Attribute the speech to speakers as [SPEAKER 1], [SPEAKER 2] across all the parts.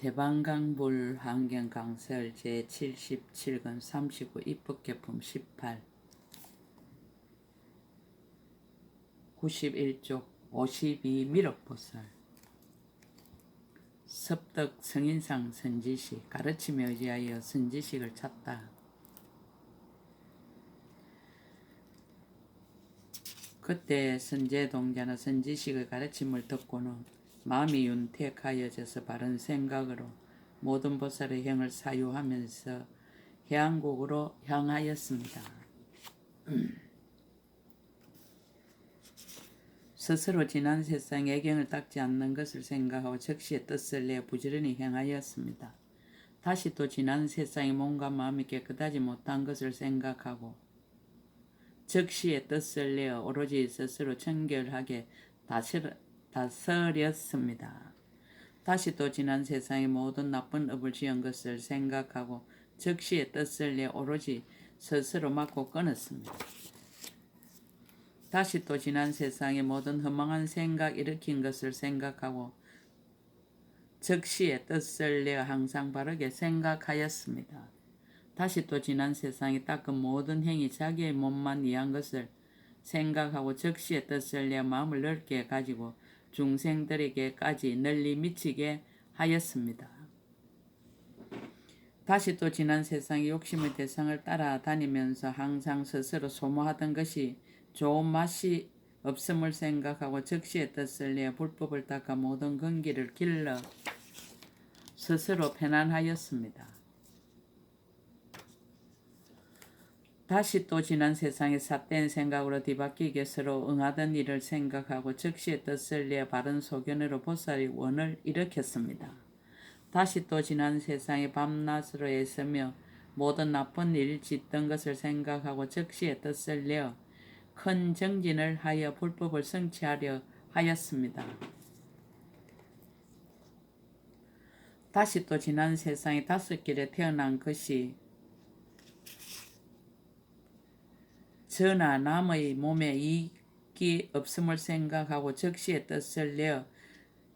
[SPEAKER 1] 대방강불 환경강설 제77권 39 입법개품 18 91쪽 52 미륵보살 섭덕 성인상 선지식 가르침에 의지하여 선지식을 찾다. 그때 선제동자는 선지식의 가르침을 듣고는 마음이 윤택하여져서 바른 생각으로 모든 보살의 행을 사유하면서 해안국으로 향하였습니다. 스스로 지난 세상 애경을 닦지 않는 것을 생각하고 적시의 뜻을 내 부지런히 행하였습니다. 다시 또 지난 세상의 몸과 마음이 깨끗하지 못한 것을 생각하고 적시의 뜻을 내어 오로지 스스로 청결하게 다스렸습니다. 다시 또 지난 세상의 모든 나쁜 업을 지은 것을 생각하고 적시의 뜻을 내 오로지 스스로 막고 끊었습니다. 다시 또 지난 세상의 모든 허망한 생각 일으킨 것을 생각하고 적시의 뜻을 내어 항상 바르게 생각하였습니다. 다시 또 지난 세상에 닦은 모든 행위 자기의 몸만 위한 것을 생각하고 적시의 뜻을 내 마음을 넓게 가지고 중생들에게까지 널리 미치게 하였습니다. 다시 또 지난 세상의 욕심의 대상을 따라다니면서 항상 스스로 소모하던 것이 좋은 맛이 없음을 생각하고 적시의 뜻을 내 불법을 닦아 모든 근기를 길러 스스로 편안하였습니다. 다시 또 지난 세상의 삿된 생각으로 뒤바뀌게 서로 응하던 일을 생각하고 적시의 뜻을 내 바른 소견으로 보살의 원을 일으켰습니다. 다시 또 지난 세상의 밤낮으로 애쓰며 모든 나쁜 일 짓던 것을 생각하고 적시의 뜻을 내어 큰 정진을 하여 불법을 성취하려 하였습니다. 다시 또 지난 세상의 5길에 태어난 것이 저나 남의 몸에 이익이 없음을 생각하고 적시의 뜻을 내어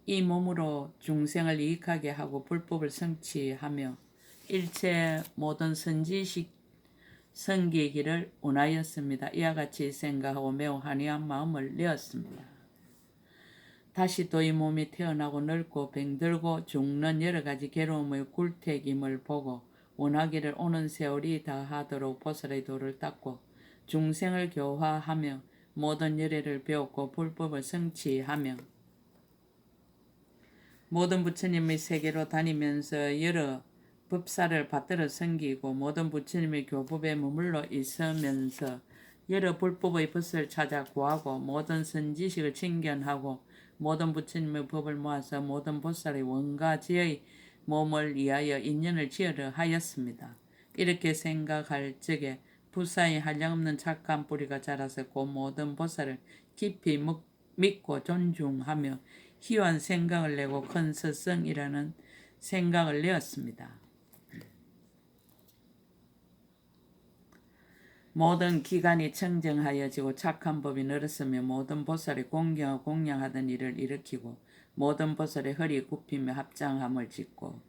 [SPEAKER 1] 이 몸으로 중생을 이익하게 하고 불법을 성취하며 일체 모든 선지식 성기기를 원하였습니다. 이와 같이 생각하고 매우 한이한 마음을 내었습니다. 다시 또 이 몸이 태어나고 늙고 병들고 죽는 여러 가지 괴로움의 굴택임을 보고 원하기를 오는 세월이 다하도록 보살의 도를 닦고 중생을 교화하며 모든 열애를 배웠고 불법을 성취하며 모든 부처님의 세계로 다니면서 여러 법사를 받들어 섬기고 모든 부처님의 교법에 머물러 있으면서 여러 불법의 법을 찾아 구하고 모든 선지식을 친견하고 모든 부처님의 법을 모아서 모든 보살의 원가지의 몸을 위하여 인연을 지으려 하였습니다. 이렇게 생각할 적에 부사의 한량없는 착한 뿌리가 자라서 그 모든 보살을 깊이 믿고 존중하며 희유한 생각을 내고 큰 스승이라는 생각을 내었습니다. 모든 기관이 청정하여지고 착한 법이 늘었으며 모든 보살의 공경을 공양하던 일을 일으키고 모든 보살의 허리 굽히며 합장함을 짓고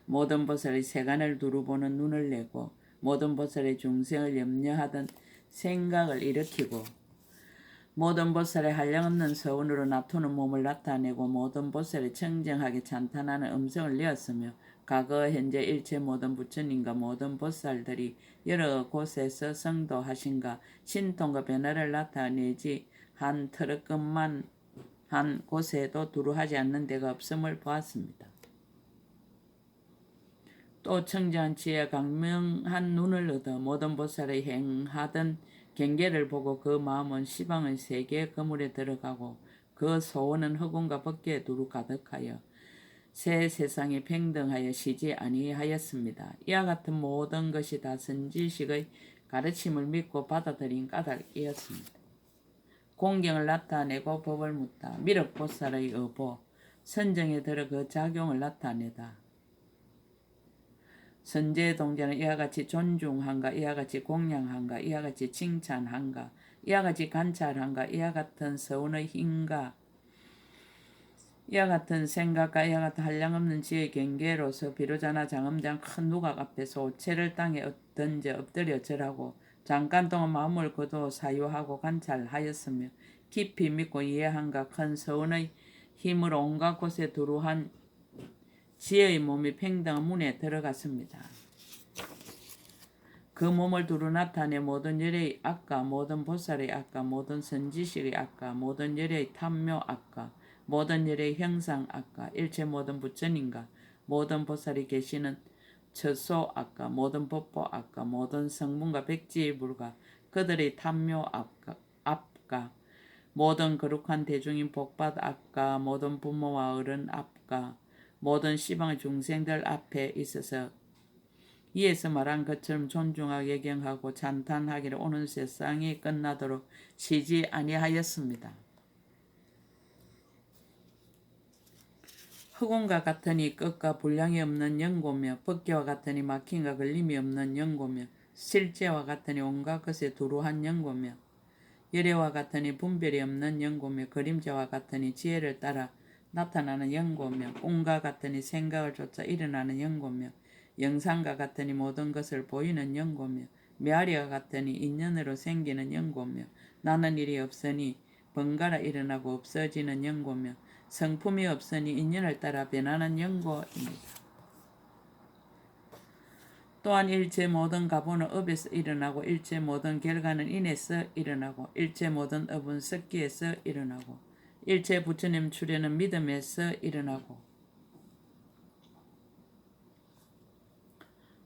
[SPEAKER 1] 모든 보살의 세간을 두루보는 눈을 내고 모든 보살의 중생을 염려하던 생각을 일으키고 모든 보살의 한량없는 서운으로 나투는 몸을 나타내고 모든 보살의 청정하게 찬탄하는 음성을 내었으며 과거 현재 일체 모든 부처님과 모든 보살들이 여러 곳에서 성도하신가 신통과 변화를 나타내지 한 터럭급만 한 곳에도 두루하지 않는 데가 없음을 보았습니다. 또 청정한 지혜와 강명한 눈을 얻어 모든 보살의 행하던 경계를 보고 그 마음은 시방의 세계의 그물에 들어가고 그 소원은 허공과 법계에 두루 가득하여 새 세상에 평등하여 쉬지 아니하였습니다. 이와 같은 모든 것이 다 선지식의 가르침을 믿고 받아들인 까닭이었습니다. 공경을 나타내고 법을 묻다. 미륵보살의 의보, 선정에 들어 그 작용을 나타내다. 선제동자는 이와 같이 존중한가, 이와 같이 공양한가, 이와 같이 칭찬한가, 이와 같이 관찰한가, 이와 같은 서운의 힘과 이와 같은 생각과 이와 같은 한량없는 지의 경계로서 비로자나 장엄장 큰 누각 앞에서 오체를 땅에 던져 엎드려 절하고 잠깐 동안 마음을 거두어 사유하고 관찰하였으며 깊이 믿고 이해한가 큰 서원의 힘으로 온갖 곳에 두루한 지혜의 몸이 평등한 문에 들어갔습니다. 그 몸을 두루 나타내 모든 열의 악과 모든 보살의 악과 모든 선지식의 악과 모든 열의 탐묘 악과 모든 열의 형상 악과 일체 모든 부처님과 모든 보살이 계시는 처소 악과 모든 법보 악과 모든 성문과 백지의 불과 그들의 탐묘 악과 모든 거룩한 대중인 복받 악과 모든 부모와 어른 악과 모든 시방의 중생들 앞에 있어서 이에서 말한 것처럼 존중하고 예경하고 찬탄하기를 오는 세상이 끝나도록 쉬지 아니하였습니다. 흑운과 같으니 끝과 분량이 없는 연고며 법계와 같으니 막힘과 걸림이 없는 연고며 실제와 같으니 온갖 것에 두루한 연고며 열애와 같으니 분별이 없는 연고며 그림자와 같으니 지혜를 따라 나타나는 연고며 꿈과 같으니 생각을 쫓아 일어나는 연고며 영상과 같으니 모든 것을 보이는 연고며 메아리와 같으니 인연으로 생기는 연고며 나는 일이 없으니 번갈아 일어나고 없어지는 연고며 성품이 없으니 인연을 따라 변하는 연고입니다. 또한 일체 모든 가보는 업에서 일어나고 일체 모든 결과는 인에서 일어나고 일체 모든 업은 습기에서 일어나고 일체 부처님 출현은 믿음에서 일어나고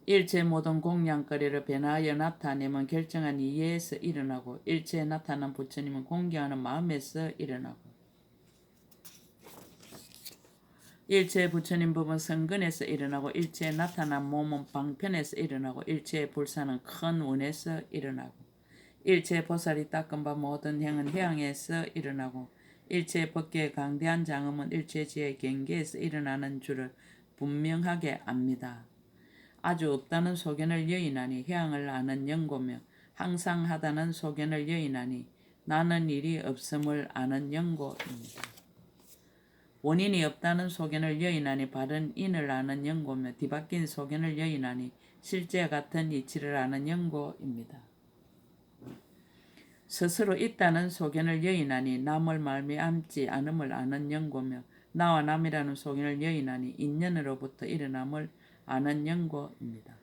[SPEAKER 1] 일체 모든 공양거리를 변화하여 나타내면 결정한 이해에서 일어나고 일체에 나타난 부처님은 공경하는 마음에서 일어나고 일체의 부처님 법은 성근에서 일어나고 일체에 나타난 몸은 방편에서 일어나고 일체의 불사는 큰 원에서 일어나고 일체의 보살이 닦은 바 모든 행은 해양에서 일어나고 일체의 법계의 강대한 장엄은 일체지의 경계에서 일어나는 줄을 분명하게 압니다. 아주 없다는 소견을 여인하니 해양을 아는 연고며 항상 하다는 소견을 여인하니 나는 일이 없음을 아는 연고입니다. 원인이 없다는 소견을 여인하니 바른 인을 아는 연고며 뒤바뀐 소견을 여인하니 실제 같은 이치를 아는 연고입니다. 스스로 있다는 소견을 여인하니 남을 말미암지 않음을 아는 연고며 나와 남이라는 소견을 여인하니 인연으로부터 일어남을 아는 연고입니다.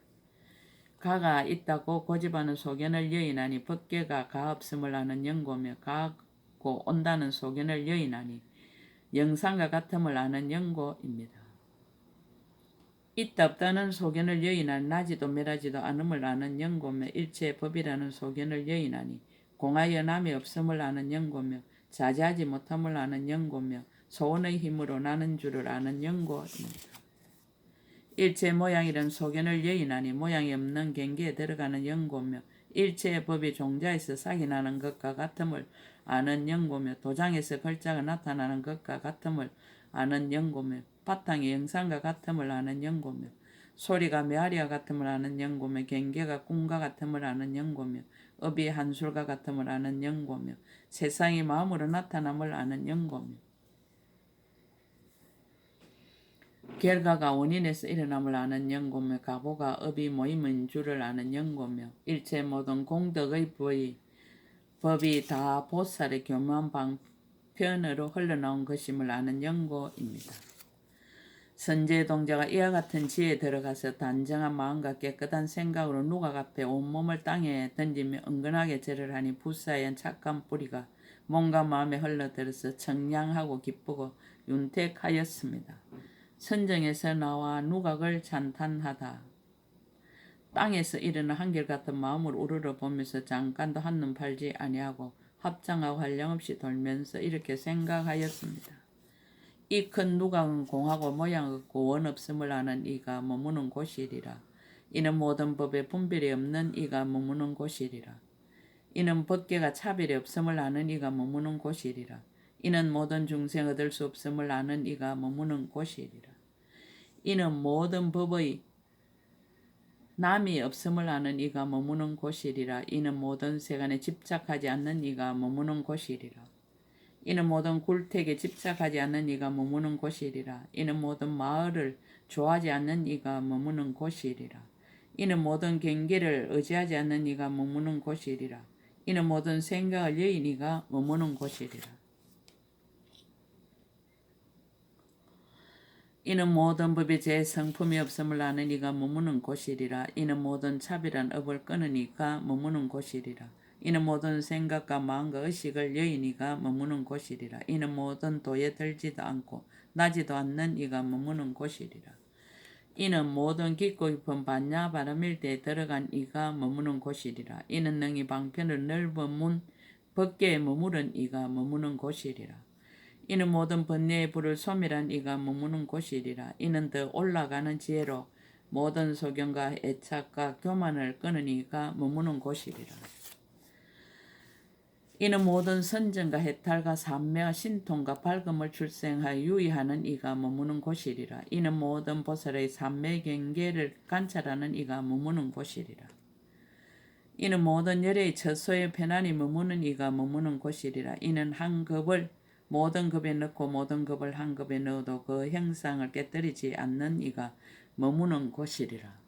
[SPEAKER 1] 가가 있다고 고집하는 소견을 여인하니 법계가 가 없음을 아는 연고며 가고 온다는 소견을 여인하니 영상과 같음을 아는 연고입니다. 있다 없다는 소견을 여인하니 나지도 멸하지도 않음을 아는 연고며 일체의 법이라는 소견을 여인하니 공하여 남이 없음을 아는 연고며 자제하지 못함을 아는 연고며 소원의 힘으로 나는 줄을 아는 연고입니다. 일체 모양이란 소견을 여인하니 모양이 없는 경계에 들어가는 연고며 일체의 법이 종자에서 싹이 나는 것과 같음을 아는 연고며 도장에서 글자가 나타나는 것과 같음을 아는 연고며 바탕의 영상과 같음을 아는 연고며 소리가 메아리와 같음을 아는 연고며 경계가 꿈과 같음을 아는 연고며 업이 한술과 같음을 아는 연고며 세상이 마음으로 나타남을 아는 연고며 결과가 원인에서 일어남을 아는 연고며 가보가 업이 모임인 줄을 아는 연고며 일체 모든 공덕의 법이 다 보살의 교묘한 방편으로 흘러나온 것임을 아는 연고입니다. 선제 동자가 이와 같은 지혜에 들어가서 단정한 마음과 깨끗한 생각으로 누각 앞에 온몸을 땅에 던지며 은근하게 절을 하니 부사연 착한 뿌리가 몸과 마음에 흘러들어서 청량하고 기쁘고 윤택하였습니다. 선정에서 나와 누각을 찬탄하다. 땅에서 일어나 한결같은 마음을 우러러 보면서 잠깐도 한눈 팔지 아니하고 합장하고 한량없이 돌면서 이렇게 생각하였습니다. 이 큰 누각은 공하고 모양 없고 원 없음을 아는 이가 머무는 곳이리라. 이는 모든 법에 분별이 없는 이가 머무는 곳이리라. 이는 법계가 차별이 없음을 아는 이가 머무는 곳이리라. 이는 모든 중생 얻을 수 없음을 아는 이가 머무는 곳이리라. 이는 모든 법의 남이 없음을 아는 이가 머무는 곳이리라. 이는 모든 세간에 집착하지 않는 이가 머무는 곳이리라. 이는 모든 굴택에 집착하지 않는 이가 머무는 곳이리라. 이는 모든 마을을 좋아하지 않는 이가 머무는 곳이리라. 이는 모든 경계를 의지하지 않는 이가 머무는 곳이리라. 이는 모든 생각을 여인 이가 머무는 곳이리라. 이는 모든 법이 제 성품이 없음을 아는 이가 머무는 곳이리라. 이는 모든 차별한 업을 끊은 이가 머무는 곳이리라. 이는 모든 생각과 마음과 의식을 여인 이가 머무는 곳이리라. 이는 모든 도에 들지도 않고 나지도 않는 이가 머무는 곳이리라. 이는 모든 깊고 깊은 반야 바람일대에 들어간 이가 머무는 곳이리라. 이는 능히 방편을 넓은 문 밖에 머무른 이가 머무는 곳이리라. 이는 모든 번뇌의 불을 소멸한 이가 머무는 곳이리라. 이는 더 올라가는 지혜로 모든 소견과 애착과 교만을 끊은 이가 머무는 곳이리라. 이는 모든 선정과 해탈과 산매와 신통과 밝음을 출생하여 유의하는 이가 머무는 곳이리라. 이는 모든 보살의 산매 경계를 관찰하는 이가 머무는 곳이리라. 이는 모든 열의 처소에 편안히 머무는 이가 머무는 곳이리라. 이는 한 급을 모든 급에 넣고 모든 급을 한 급에 넣어도 그 형상을 깨뜨리지 않는 이가 머무는 곳이리라.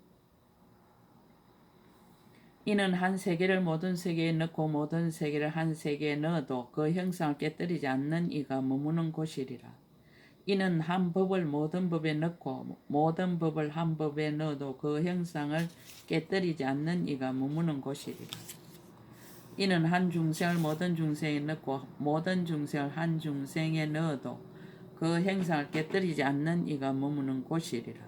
[SPEAKER 1] 이는 한 세계를 모든 세계에 넣고 모든 세계를 한 세계에 넣어도 그 형상을 깨뜨리지 않는 이가 머무는 곳이리라. 이는 한 법을 모든 법에 넣고 모든 법을 한 법에 넣어도 그 형상을 깨뜨리지 않는 이가 머무는 곳이리라. 이는 한 중생을 모든 중생에 넣고 모든 중생을 한 중생에 넣어도 그 형상을 깨뜨리지 않는 이가 머무는 곳이리라.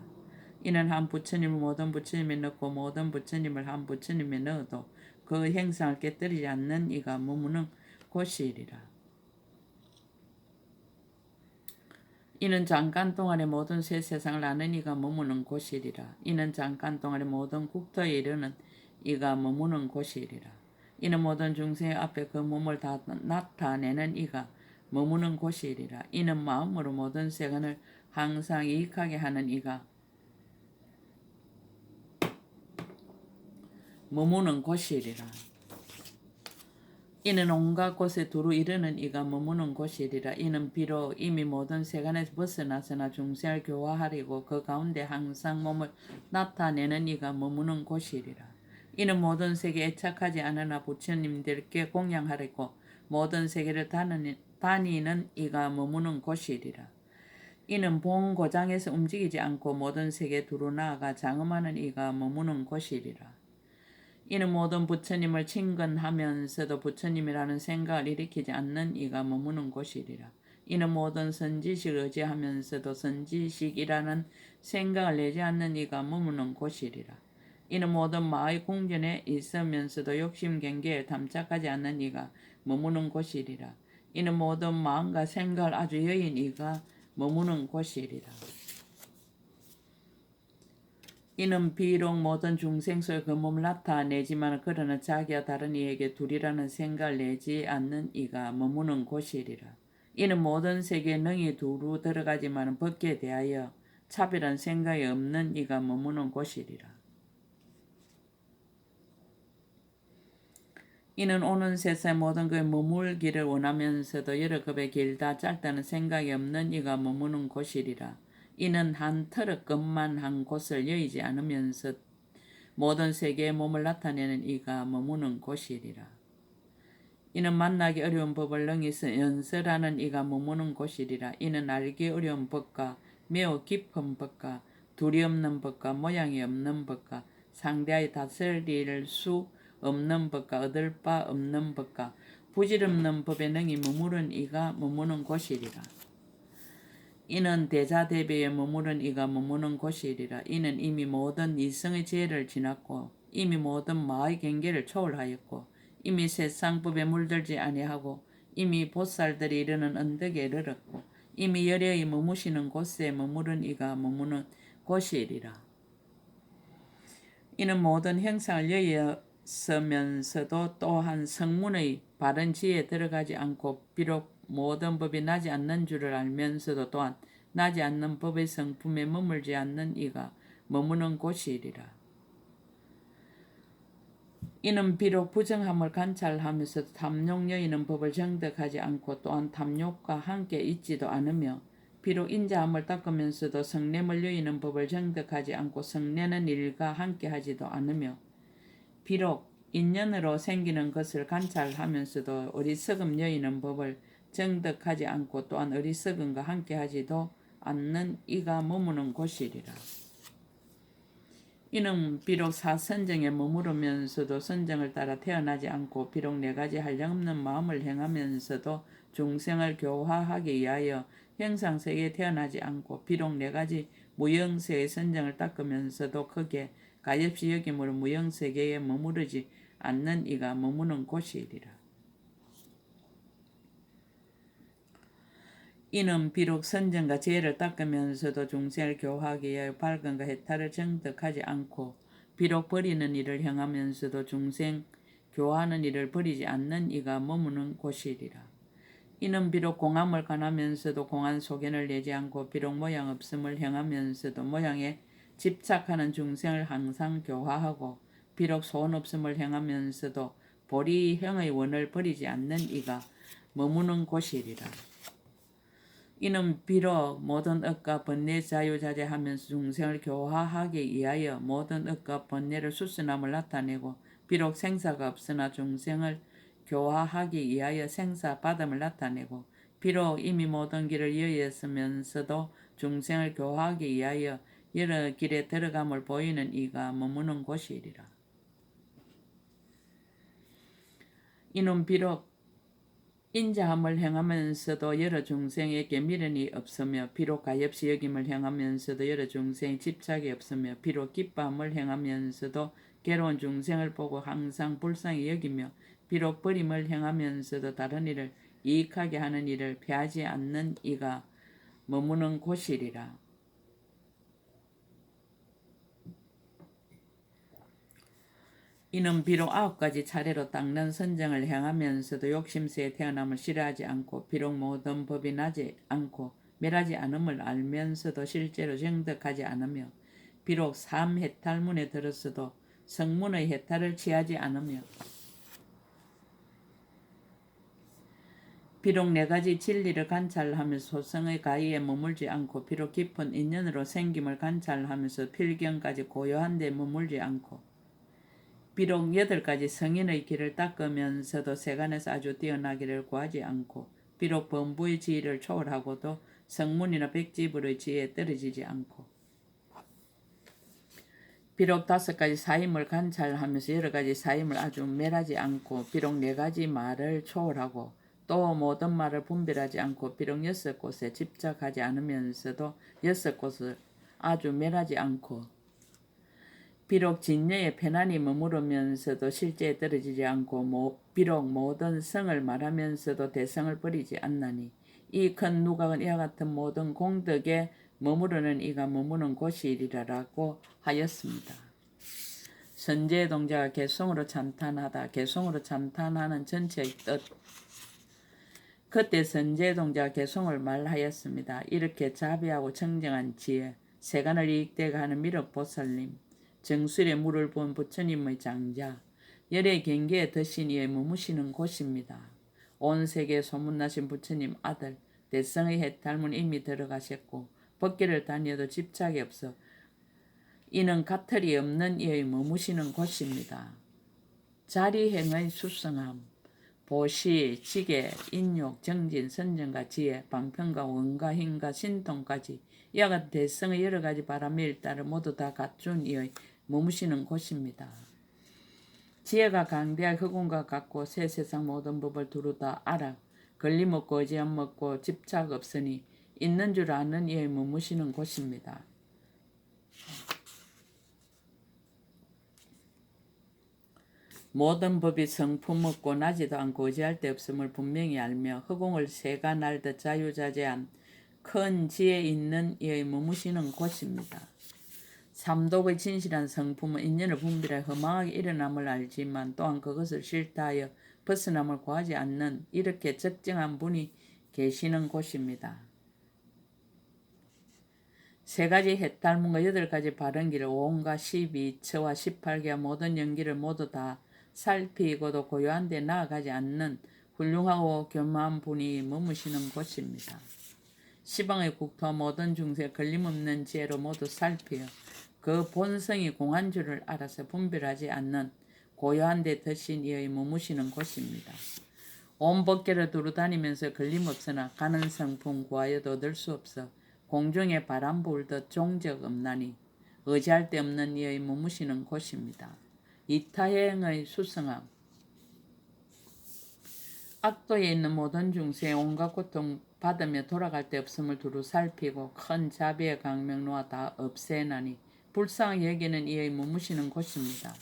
[SPEAKER 1] 이는 한 부처님을 모든 부처님에 넣고 모든 부처님을 한 부처님에 넣어도 그 형상을 깨뜨리지 않는 이가 머무는 곳이리라. 이는 잠깐 동안의 모든 새 세상을 아는 이가 머무는 곳이리라. 이는 잠깐 동안의 모든 국토에 이르는 이가 머무는 곳이리라. 이는 모든 중생 앞에 그 몸을 다 나타내는 이가 머무는 곳이리라. 이는 마음으로 모든 세간을 항상 이익하게 하는 이가 머무는 곳이리라. 이는 온갖 곳에 두루 이르는 이가 머무는 곳이리라. 이는 비록 이미 모든 세간에서 벗어나서나 중생을 교화하려고 그 가운데 항상 몸을 나타내는 이가 머무는 곳이리라. 이는 모든 세계에 애착하지 않으나 부처님들께 공양하려고 모든 세계를 다니는 이가 머무는 곳이리라. 이는 본 고장에서 움직이지 않고 모든 세계에 두루 나아가 장엄하는 이가 머무는 곳이리라. 이는 모든 부처님을 친근하면서도 부처님이라는 생각을 일으키지 않는 이가 머무는 곳이리라. 이는 모든 선지식을 의지하면서도 선지식이라는 생각을 내지 않는 이가 머무는 곳이리라. 이는 모든 마의 궁전에 있으면서도 욕심 경계에 담착하지 않는 이가 머무는 곳이리라. 이는 모든 마음과 생각을 아주 여인 이가 머무는 곳이리라. 이는 비록 모든 중생 속에 그 몸을 나타내지만 그러나 자기와 다른 이에게 둘이라는 생각을 내지 않는 이가 머무는 곳이리라. 이는 모든 세계에 능히 두루 들어가지만 벗게 대하여 차별한 생각이 없는 이가 머무는 곳이리라. 이는 오는 세상 모든 그에 머물기를 원하면서도 여러 급의 길다 짧다는 생각이 없는 이가 머무는 곳이리라. 이는 한 터럭급만 한 곳을 여의지 않으면서 모든 세계의 몸을 나타내는 이가 머무는 곳이리라. 이는 만나기 어려운 법을 능히 연설하는 이가 머무는 곳이리라. 이는 알기 어려운 법과 매우 깊은 법과 둘이 없는 법과 모양이 없는 법과 상대하여 다스릴 수 없는 법과 얻을 바 없는 법과 부질없는 법에 능히 머무른 이가 머무는 곳이리라. 이는 대자대비에 머무른 이가 머무는 곳이리라. 이는 이미 모든 이성의 지혜를 지났고 이미 모든 마의 경계를 초월하였고 이미 세상법에 물들지 아니하고 이미 보살들이 이르는 언덕에 이르렀고 이미 열애의 머무시는 곳에 머무른 이가 머무는 곳이리라. 이는 모든 형상을 여의으면서도 또한 성문의 바른 지혜에 들어가지 않고 비록 모든 법이 나지 않는 줄을 알면서도 또한 나지 않는 법의 성품에 머물지 않는 이가 머무는 곳이리라. 이는 비록 부정함을 관찰하면서도 탐욕 여이는 법을 정득하지 않고 또한 탐욕과 함께 있지도 않으며 비록 인자함을 닦으면서도 성냄을 여이는 법을 정득하지 않고 성내는 일과 함께 하지도 않으며 비록 인연으로 생기는 것을 관찰하면서도 어리석음 여이는 법을 정득하지 않고 또한 어리석음과 함께 하지도 않는 이가 머무는 곳이리라. 이는 비록 사선정에 머무르면서도 선정을 따라 태어나지 않고 비록 네 가지 한량없는 마음을 행하면서도 중생을 교화하기 위하여 형상세계에 태어나지 않고 비록 네 가지 무형세의 선정을 닦으면서도 크게 가엾이 여김으로 무형세계에 머무르지 않는 이가 머무는 곳이리라. 이는 비록 선정과 죄를 닦으면서도 중생을 교화하기 위하여 밝음과 해탈을 정득하지 않고 비록 버리는 일을 행하면서도 중생 교화하는 일을 버리지 않는 이가 머무는 곳이리라. 이는 비록 공함을 관하면서도 공한 소견을 내지 않고 비록 모양 없음을 행하면서도 모양에 집착하는 중생을 항상 교화하고 비록 소원 없음을 행하면서도 보리형의 원을 버리지 않는 이가 머무는 곳이리라. 이는 비록 모든 억과 번뇌 자유자재하면서 중생을 교화하기 위하여 모든 억과 번뇌를 수순함을 나타내고 비록 생사가 없으나 중생을 교화하기 위하여 생사받음을 나타내고 비록 이미 모든 길을 여의었으면서도 중생을 교화하기 위하여 여러 길에 들어감을 보이는 이가 머무는 곳이리라. 이는 비록 인자함을 행하면서도 여러 중생에게 미련이 없으며 비록 가엾이 여김을 행하면서도 여러 중생에 집착이 없으며 비록 기뻐함을 행하면서도 괴로운 중생을 보고 항상 불쌍히 여기며 비록 버림을 행하면서도 다른 이를 이익하게 하는 일을 피하지 않는 이가 머무는 곳이리라. 이는 비록 9가지 차례로 닦는 선정을 행하면서도 욕심세에 태어남을 싫어하지 않고 비록 모든 법이 나지 않고 멸하지 않음을 알면서도 실제로 정득하지 않으며 비록 3해탈문에 들었어도 성문의 해탈을 취하지 않으며 비록 4가지 진리를 관찰하면서 소성의 가위에 머물지 않고 비록 깊은 인연으로 생김을 관찰하면서 필경까지 고요한 데 머물지 않고 비록 8가지 성인의 길을 닦으면서도 세간에서 아주 뛰어나기를 구하지 않고 비록 범부의 지위를 초월하고도 성문이나 백지불의 지위에 떨어지지 않고 비록 5가지 사임을 관찰하면서 여러 가지 사임을 아주 멸하지 않고 비록 4가지 말을 초월하고 또 모든 말을 분별하지 않고 비록 6곳에 집착하지 않으면서도 6곳을 아주 멸하지 않고 비록 진여의 편안히 머무르면서도 실제에 떨어지지 않고 비록 모든 성을 말하면서도 대성을 버리지 않나니 이 큰 누각은 이와 같은 모든 공덕에 머무르는 이가 머무는 곳이리라라고 하였습니다. 선제의 동자가 개성으로 찬탄하다. 개성으로 찬탄하는 전체의 뜻. 그때 선제의 동자가 개성을 말하였습니다. 이렇게 자비하고 청정한 지혜, 세간을 이익되게 하는 미륵보살님, 정술에 물을 부은 부처님의 장자, 열의 경계에 드신 이에 머무시는 곳입니다. 온 세계에 소문나신 부처님 아들, 대성의 해탈문 이미 들어가셨고 법계를 다녀도 집착이 없어 이는 가틀이 없는 이의 머무시는 곳입니다. 자리행의 수성함, 보시, 지계, 인욕, 정진, 선정과 지혜, 방편과 원과 힘과 신통까지 이와 같은 대성의 여러 가지 바람에 일따를 모두 다 갖춘 이의 머무시는 곳입니다. 지혜가 강대할 흑운과 같고 새 세상 모든 법을 두루 다 알아 걸림없고 의지함 없고 집착 없으니 있는 줄 아는 이의 머무시는 곳입니다. 모든 법이 성품 없고 나지도 않고 의지할 데 없음을 분명히 알며 허공을 새가 날듯 자유자재한 큰 지혜 있는 이의 머무시는 곳입니다. 삼독의 진실한 성품은 인연을 분별해 허망하게 일어남을 알지만 또한 그것을 싫다하여 벗어남을 구하지 않는 이렇게 적정한 분이 계시는 곳입니다. 3가지 해탈문과 8가지 바른기를 5과 12처와 18개와 모든 연기를 모두 다 살피고도 고요한 데 나아가지 않는 훌륭하고 교만한 분이 머무시는 곳입니다. 시방의 국토와 모든 중세 걸림없는 지혜로 모두 살피어 그 본성이 공한 줄을 알아서 분별하지 않는 고요한 데 드신 이의 머무시는 곳입니다. 온 법계를 두루다니면서 걸림없으나 가는 성품 구하여도 얻을 수 없어 공중에 바람 불듯 종적 없나니 의지할 데 없는 이의 머무시는 곳입니다. 이타행의 수성함. 악도에 있는 모든 중세의 온갖 고통 받으며 돌아갈 데 없음을 두루 살피고 큰 자비의 강명 놓아 다 없애나니 불쌍히 여기는 이의 머무시는 곳입니다.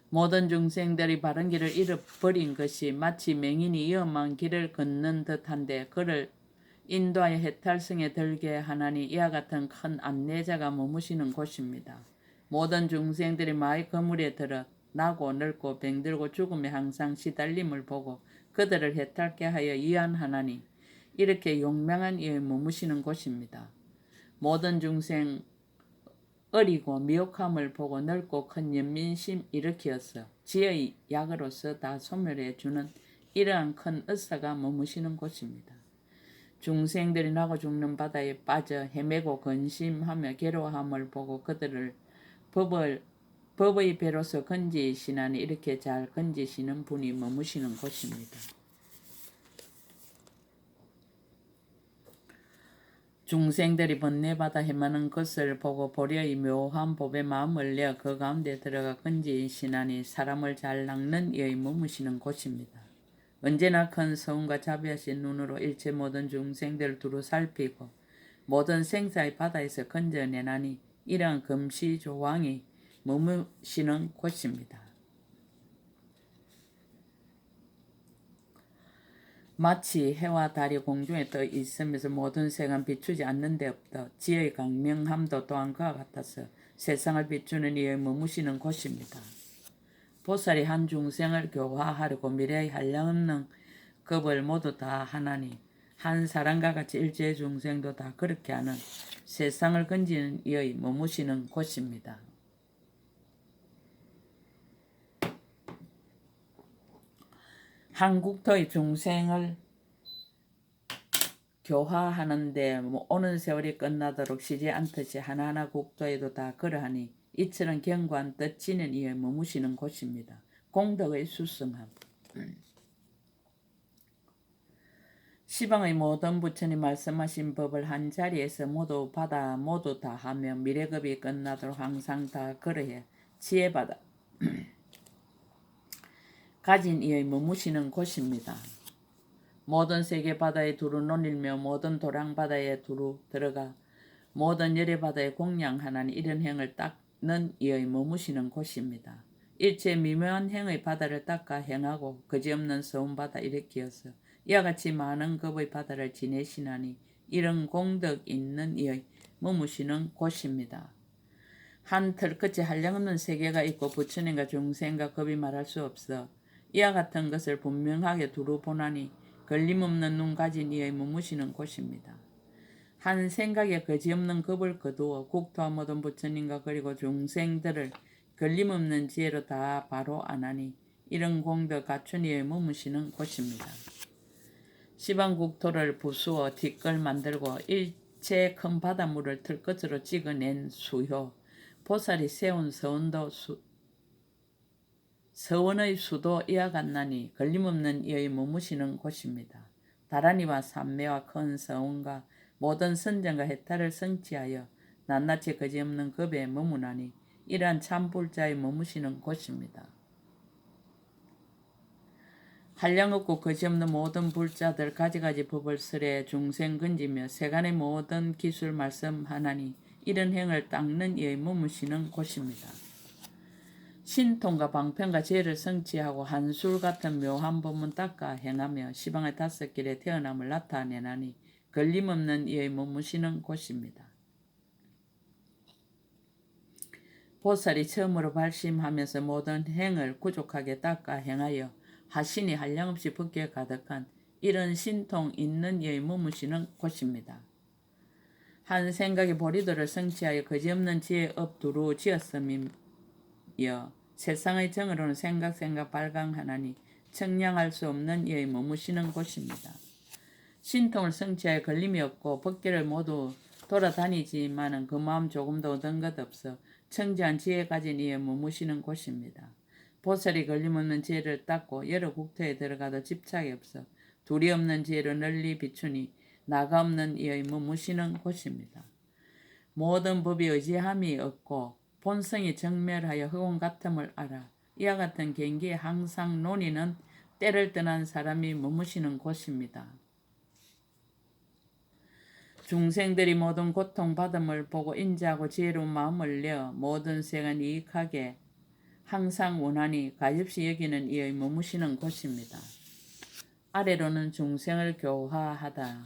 [SPEAKER 1] 모든 중생들이 바른 길을 잃어버린 것이 마치 맹인이 위험한 길을 걷는 듯한데 그를 인도하여 해탈성에 들게 하나니 이와 같은 큰 안내자가 머무시는 곳입니다. 모든 중생들이 마의 거물에 들어 나고 늙고 병들고 죽음에 항상 시달림을 보고 그들을 해탈케 하여 위안하나니 이렇게 용맹한 이의 머무시는 곳입니다. 모든 중생 어리고 미혹함을 보고 넓고 큰 연민심 일으키어서 지혜의 약으로서 다 소멸해 주는 이러한 큰 의사가 머무시는 곳입니다. 중생들이 나고 죽는 바다에 빠져 헤매고 근심하며 괴로워함을 보고 그들을 법의 배로서 건지시나니 이렇게 잘 건지시는 분이 머무시는 곳입니다. 중생들이 번뇌받아 헤매는 것을 보고 보려의 묘한 법에 마음을 내어 그 가운데 들어가 건지시나니 사람을 잘 낚는 이의 머무시는 곳입니다. 언제나 큰 서운과 자비하신 눈으로 일체 모든 중생들을 두루 살피고 모든 생사의 바다에서 건져내나니 이러한 금시조왕이 머무시는 곳입니다. 마치 해와 달이 공중에 떠 있으면서 모든 색은 비추지 않는 데 없다. 지혜의 강명함도 또한 그와 같아서 세상을 비추는 이의 머무시는 곳입니다. 보살이 한 중생을 교화하려고 미래의 한량없는 급을 모두 다 하나니 한 사람과 같이 일체의 중생도 다 그렇게 하는 세상을 건지는 이의 머무시는 곳입니다. 한국토의 중생을 교화하는데 오는 세월이 끝나도록 쉬지 않듯이 하나하나 국토에도 다 그러하니 이처럼 견고한 뜻지는 이에 머무시는 곳입니다. 공덕의 수성함. 시방의 모든 부처님 말씀하신 법을 한 자리에서 모두 받아 모두 다 하며 미래급이 끝나도록 항상 다 그러해 지혜받아 가진 이의 머무시는 곳입니다. 모든 세계 바다에 두루 논일며 모든 도량 바다에 두루 들어가 모든 열의 바다에 공양하나니 이런 행을 닦는 이의 머무시는 곳입니다. 일체 미묘한 행의 바다를 닦아 행하고 그지없는 서운 바다 일으키어서 이와 같이 많은 급의 바다를 지내시나니 이런 공덕 있는 이의 머무시는 곳입니다. 한 털끝에 한량없는 세계가 있고 부처님과 중생과 급이 말할 수 없어 이와 같은 것을 분명하게 두루 보나니 걸림없는 눈 가진 이의 머무시는 곳입니다. 한 생각에 거지없는 겁을 거두어 국토와 모든 부처님과 그리고 중생들을 걸림없는 지혜로 다 바로 안하니 이런 공덕 갖춘 이의 머무시는 곳입니다. 시방 국토를 부수어 뒷걸 만들고 일체 큰 바닷물을 틀끝으로 찍어낸 수효 보살이 세운 서원의 수도 이와 같나니 걸림없는 이의 머무시는 곳입니다. 다란이와 삼매와 큰 서원과 모든 선정과 해탈을 성취하여 낱낱이 거지없는 급에 머무나니 이러한 참불자의 머무시는 곳입니다. 한량없고 거지없는 모든 불자들 가지가지 법을 설해 중생 건지며 세간의 모든 기술 말씀하나니 이런 행을 닦는 이의 머무시는 곳입니다. 신통과 방편과 지혜를 성취하고 한술 같은 묘한 법문 닦아 행하며 시방의 다섯 길에 태어남을 나타내나니 걸림없는 이의 머무시는 곳입니다. 보살이 처음으로 발심하면서 모든 행을 구족하게 닦아 행하여 하신이 한량없이 법계에 가득한 이런 신통 있는 이의 머무시는 곳입니다. 한 생각의 보리도를 성취하여 거지없는 지혜의 업 두루 지었음이며 세상의 정으로는 생각 발광하나니 청량할 수 없는 이의 머무시는 곳입니다. 신통을 성취하여 걸림이 없고 법계를 모두 돌아다니지만은 그 마음 조금도 얻은 것 없어 청지한 지혜 가진 이의 머무시는 곳입니다. 보살이 걸림없는 지혜를 닦고 여러 국토에 들어가도 집착이 없어 둘이 없는 지혜로 널리 비추니 나가 없는 이의 머무시는 곳입니다. 모든 법이 의지함이 없고 본성이 정멸하여 흑원 같음을 알아. 이와 같은 경기에 항상 논의는 때를 떠난 사람이 머무시는 곳입니다. 중생들이 모든 고통받음을 보고 인지하고 지혜로운 마음을 내어 모든 생을 이익하게 항상 원하니 가엾이 여기는 이의 머무시는 곳입니다. 아래로는 중생을 교화하다.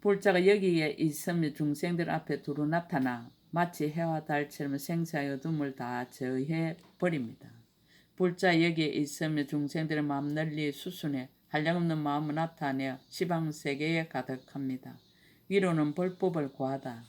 [SPEAKER 1] 불자가 여기에 있으면 중생들 앞에 두루 나타나 마치 해와 달처럼 생사의 어둠을 다 저해 버립니다. 불자 여기에 있으면 중생들의 마음 널리 수순해 한량없는 마음을 나타내어 시방세계에 가득합니다. 위로는 불법을 구하다.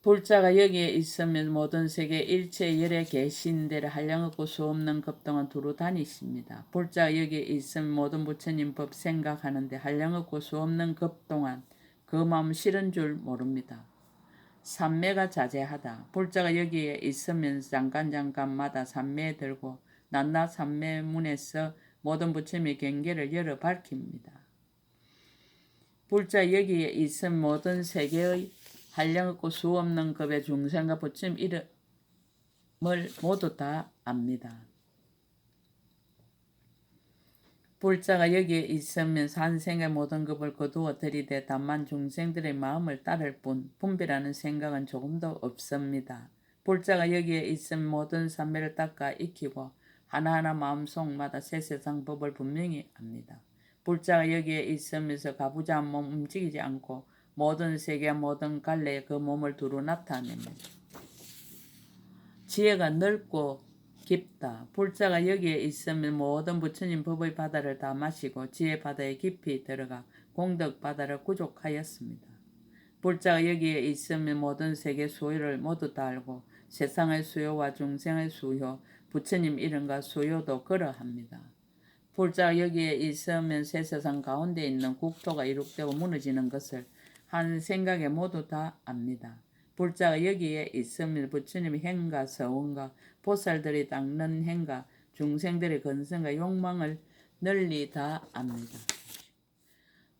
[SPEAKER 1] 불자가 여기에 있으면 모든 세계 일체 열에 계신 데를 한량없고 수없는 급동안 두루 다니십니다. 불자가 여기에 있으면 모든 부처님 법 생각하는데 한량없고 수없는 급동안 그 마음 싫은 줄 모릅니다. 삼매가 자제하다. 불자가 여기에 있으면 잠깐마다 삼매에 들고 낱낱 삼매 문에서 모든 부처님의 경계를 열어 밝힙니다. 불자 여기에 있음 모든 세계의 한량없고 수없는 급의 중생과 부처님 이름을 모두 다 압니다. 불자가 여기에 있으면 산생의 모든 급을 거두어 들이대 다만 중생들의 마음을 따를 뿐 분별하는 생각은 조금도 없습니다. 불자가 여기에 있으면 모든 삼매를 닦아 익히고 하나하나 마음속마다 세세상 법을 분명히 압니다. 불자가 여기에 있으면서 가부장한 몸 움직이지 않고 모든 세계와 모든 갈래에 그 몸을 두루 나타냅니다. 지혜가 넓고 깊다. 불자가 여기에 있으면 모든 부처님 법의 바다를 다 마시고 지혜 바다에 깊이 들어가 공덕 바다를 구족하였습니다. 불자가 여기에 있으면 모든 세계 수요를 모두 다 알고 세상의 수요와 중생의 수요, 부처님 이름과 수요도 그러합니다. 불자가 여기에 있으면 세세상 가운데 있는 국토가 이룩되고 무너지는 것을 한 생각에 모두 다 압니다. 불자가 여기에 있으면 부처님의 행과 서원과 보살들이 닦는 행과 중생들의 건성과 욕망을 널리 다 압니다.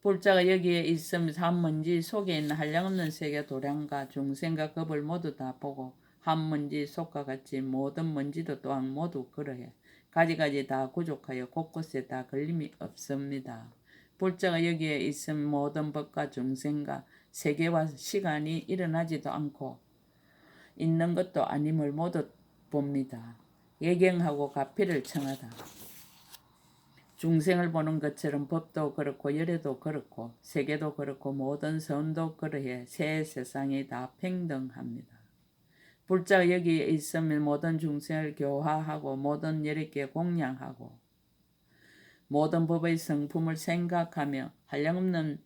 [SPEAKER 1] 불자가 여기에 있으면 한먼지 속에 있는 한량없는 세계 도량과 중생과 겁을 모두 다 보고 한먼지 속과 같이 모든 먼지도 또한 모두 그러해 가지가지 다 구족하여 곳곳에 다 걸림이 없습니다. 불자가 여기에 있으면 모든 법과 중생과 세계와 시간이 일어나지도 않고 있는 것도 아님을 모두 봅니다. 예경하고 가피를 청하다. 중생을 보는 것처럼 법도 그렇고 열애도 그렇고 세계도 그렇고 모든 선도 그러해 새 세상이 다 평등합니다. 불자가 여기에 있으면 모든 중생을 교화하고 모든 열애께 공양하고 모든 법의 성품을 생각하며 한량없는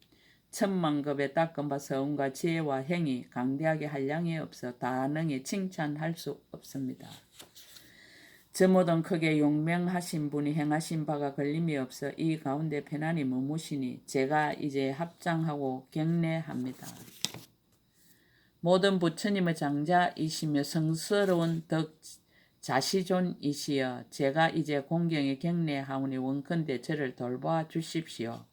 [SPEAKER 1] 천만급의 닦은 바 서운과 지혜와 행이 강대하게 한량이 없어 다능히 칭찬할 수 없습니다. 저 모든 크게 용명하신 분이 행하신 바가 걸림이 없어 이 가운데 편안히 머무시니 제가 이제 합장하고 경례합니다. 모든 부처님의 장자이시며 성스러운 덕 자시존이시여 제가 이제 공경에 경례하오니 원컨대 저를 돌보아 주십시오.